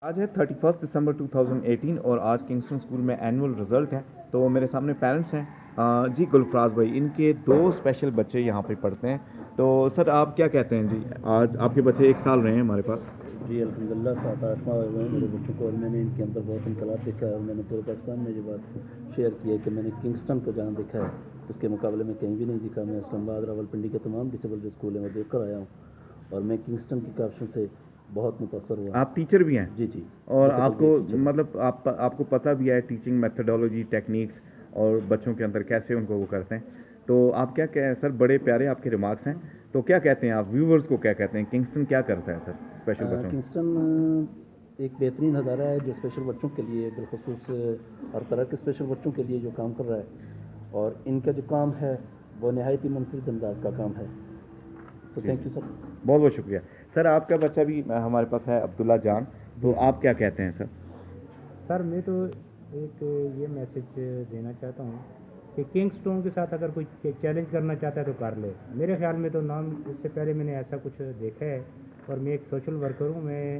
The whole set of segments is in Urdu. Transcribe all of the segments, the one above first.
آج ہے 31 دسمبر 2018 اور آج کنگسٹن اسکول میں اینول رزلٹ ہے. تو میرے سامنے پیرنٹس ہیں. جی گلفراز بھائی، ان کے 2 اسپیشل بچے یہاں پہ پڑھتے ہیں. تو سر آپ کیا کہتے ہیں؟ جی آج آپ کے بچے 1 سال رہے ہیں ہمارے پاس. جی الحمدللہ 7-8 ماہ ہوئے ہیں میرے بچوں کو، اور میں نے ان کے اندر بہت انقلاب دیکھا ہے. اور میں نے پورے پاکستان میں یہ بات شیئر کی ہے کہ میں نے کنگسٹن کو جہاں دیکھا ہے اس کے مقابلے میں کہیں بھی نہیں دیکھا. میں اسلام آباد راولپنڈی کے تمام ڈسیبلڈ اسکول ہیں وہ دیکھ کر آیا ہوں، اور میں کنگسٹن کی کارپشن سے بہت متاثر ہوا. آپ ٹیچر بھی ہیں؟ جی جی. اور آپ کو مطلب آپ کو پتہ بھی ہے ٹیچنگ میتھڈالوجی ٹیکنیکس اور بچوں کے اندر کیسے ان کو وہ کرتے ہیں. تو آپ کیا کہیں سر؟ بڑے پیارے آپ کے ریمارکس ہیں. تو کیا کہتے ہیں آپ ویورز کو؟ کیا کہتے ہیں کنگسٹن کیا کرتا ہے سر اسپیشل بچوں؟ کنگسٹن ایک بہترین ادارہ ہے جو اسپیشل بچوں کے لیے، بالخصوص ہر طرح کے اسپیشل بچوں کے لیے جو کام کر رہا ہے، اور ان کا جو کام ہے وہ نہایت ہی منفرد انداز کا کام ہے. So thank you sir. بہت بہت شکریہ سر. آپ کا بچہ بھی ہمارے پاس ہے، عبداللہ جان. تو آپ کیا کہتے ہیں سر؟ سر میں تو ایک یہ میسج دینا چاہتا ہوں کہ کنگسٹون کے ساتھ اگر کوئی چیلنج کرنا چاہتا ہے تو کر لے. میرے خیال میں تو نام اس سے پہلے میں نے ایسا کچھ دیکھا ہے. اور میں ایک سوشل ورکر ہوں. میں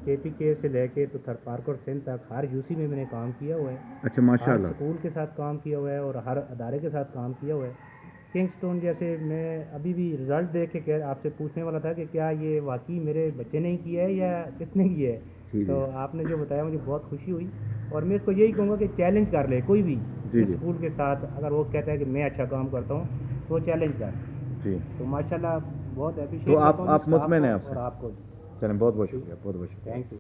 کے پی کے سے لے کے تو تھرپارک اور سندھ تک ہر یو سی میں نے کام کیا ہوا ہے. اچھا ماشاء ہر اللہ. اسکول کے ساتھ کام کیا ہوا ہے اور ہر ادارے کے ساتھ کام کیا ہوا ہے. کنگسٹون جیسے میں ابھی بھی رزلٹ دیکھ کے آپ سے پوچھنے والا تھا کہ کیا یہ واقعی میرے بچے نے ہی کیا ہے یا کس نے کیا ہے. تو آپ نے جو بتایا مجھے بہت خوشی ہوئی. اور میں اس کو یہی کہوں گا کہ چیلنج کر لے کوئی بھی اسکول کے ساتھ. اگر وہ کہتا ہے کہ میں اچھا کام کرتا ہوں تو وہ چیلنج کر. جی تو ماشاء اللہ بہت اپریشیٹ تو کرتا ہوں آپ مطمئن ہیں آپ سے؟ اور آپ کو. چلیں بہت بہت شکریہ، بہت بہت شکریہ. Thank you.